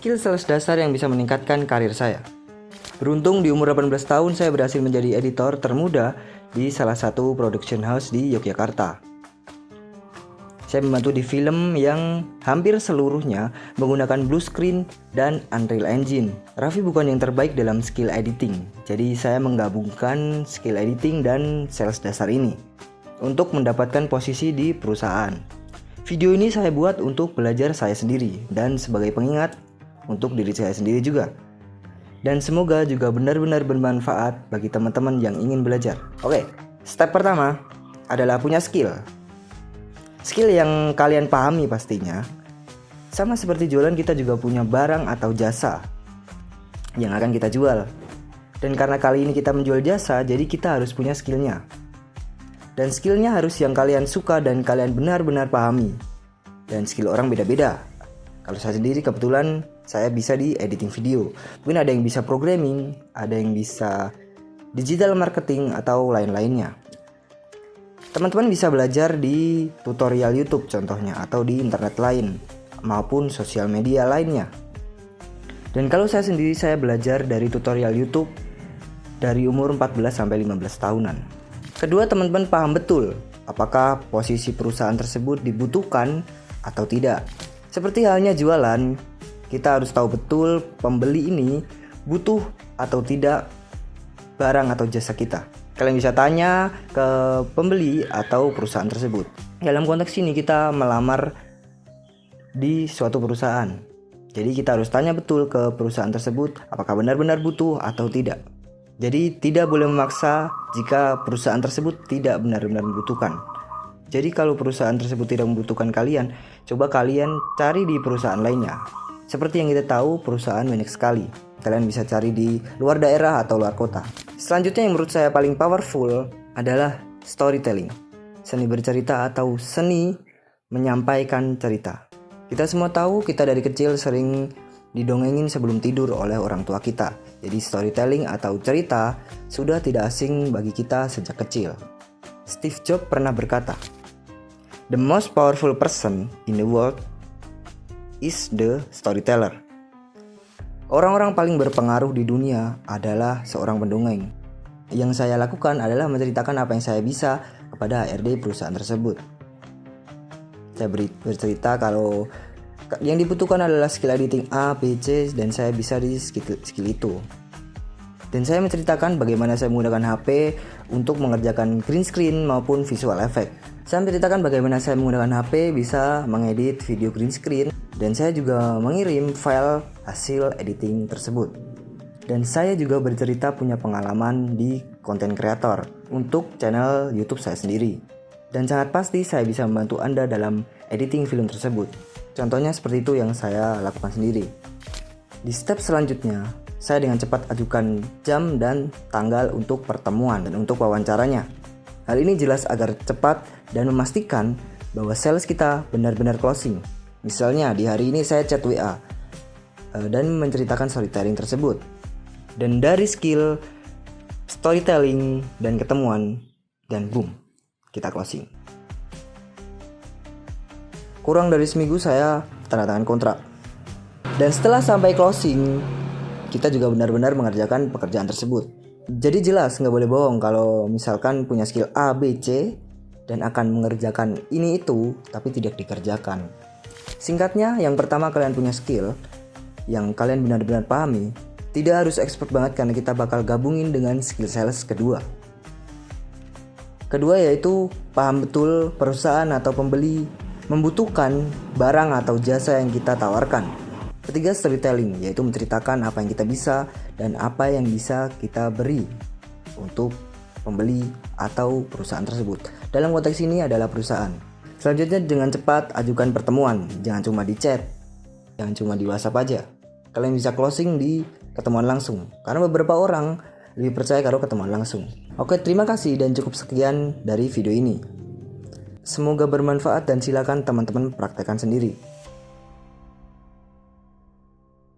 skill sales dasar yang bisa meningkatkan karir saya. Beruntung di umur 18 tahun saya berhasil menjadi editor termuda di salah satu production house di Yogyakarta. Saya membantu di film yang hampir seluruhnya menggunakan blue screen dan Unreal Engine. Raffi bukan yang terbaik dalam skill editing, jadi saya menggabungkan skill editing dan sales dasar ini untuk mendapatkan posisi di perusahaan. Video ini saya buat untuk belajar saya sendiri dan sebagai pengingat untuk diri saya sendiri juga. Dan semoga juga benar-benar bermanfaat bagi teman-teman yang ingin belajar. Oke, step pertama adalah punya skill. Skill yang kalian pahami pastinya. Sama seperti jualan, kita juga punya barang atau jasa yang akan kita jual. Dan karena kali ini kita menjual jasa, jadi kita harus punya skillnya. Dan skillnya harus yang kalian suka dan kalian benar-benar pahami. Dan skill orang beda-beda. Kalau saya sendiri kebetulan saya bisa di editing video. Mungkin ada yang bisa programming, ada yang bisa digital marketing atau lain-lainnya. Teman-teman bisa belajar di tutorial YouTube contohnya, atau di internet lain maupun sosial media lainnya. Dan kalau saya sendiri, saya belajar dari tutorial YouTube dari umur 14 sampai 15 tahunan. Kedua, teman-teman paham betul apakah posisi perusahaan tersebut dibutuhkan atau tidak. Seperti halnya jualan, kita harus tahu betul pembeli ini butuh atau tidak barang atau jasa kita. Kalian bisa tanya ke pembeli atau perusahaan tersebut. Dalam konteks ini kita melamar di suatu perusahaan. Jadi kita harus tanya betul ke perusahaan tersebut apakah benar-benar butuh atau tidak. Jadi tidak boleh memaksa jika perusahaan tersebut tidak benar-benar membutuhkan. Jadi kalau perusahaan tersebut tidak membutuhkan kalian, coba kalian cari di perusahaan lainnya. Seperti yang kita tahu, perusahaan banyak sekali. Kalian bisa cari di luar daerah atau luar kota. Selanjutnya yang menurut saya paling powerful adalah storytelling. Seni bercerita atau seni menyampaikan cerita. Kita semua tahu kita dari kecil sering didongengin sebelum tidur oleh orang tua kita. Jadi storytelling atau cerita sudah tidak asing bagi kita sejak kecil. Steve Jobs pernah berkata, "The most powerful person in the world is the storyteller." Orang-orang paling berpengaruh di dunia adalah seorang pendongeng. Yang saya lakukan adalah menceritakan apa yang saya bisa kepada HRD perusahaan tersebut. Saya bercerita kalau yang dibutuhkan adalah skill editing A, B, C, dan saya bisa di skill itu. Dan saya menceritakan bagaimana saya menggunakan HP untuk mengerjakan green screen maupun visual effect. Saya menceritakan bagaimana saya menggunakan HP bisa mengedit video green screen. Dan saya juga mengirim file hasil editing tersebut. Dan saya juga bercerita punya pengalaman di content creator untuk channel YouTube saya sendiri. Dan sangat pasti saya bisa membantu Anda dalam editing film tersebut. Contohnya seperti itu yang saya lakukan sendiri. Di step selanjutnya, saya dengan cepat ajukan jam dan tanggal untuk pertemuan dan untuk wawancaranya. Hal ini jelas agar cepat dan memastikan bahwa sales kita benar-benar closing. Misalnya di hari ini saya chat WA dan menceritakan storytelling tersebut. Dan dari skill storytelling dan ketemuan, dan boom, kita closing. Kurang dari seminggu saya tanda tangan kontrak. Dan setelah sampai closing, kita juga benar-benar mengerjakan pekerjaan tersebut. Jadi jelas nggak boleh bohong kalau misalkan punya skill A, B, C dan akan mengerjakan ini itu tapi tidak dikerjakan. Singkatnya, yang pertama kalian punya skill yang kalian benar-benar pahami. Tidak harus expert banget karena kita bakal gabungin dengan skill sales kedua. Kedua yaitu paham betul perusahaan atau pembeli membutuhkan barang atau jasa yang kita tawarkan. Ketiga, storytelling, yaitu menceritakan apa yang kita bisa dan apa yang bisa kita beri untuk pembeli atau perusahaan tersebut. Dalam konteks ini adalah perusahaan. Selanjutnya, dengan cepat ajukan pertemuan. Jangan cuma di chat, jangan cuma di WhatsApp aja. Kalian bisa closing di ketemuan langsung, karena beberapa orang lebih percaya kalau ketemuan langsung. Oke, terima kasih dan cukup sekian dari video ini. Semoga bermanfaat dan silakan teman-teman praktekkan sendiri.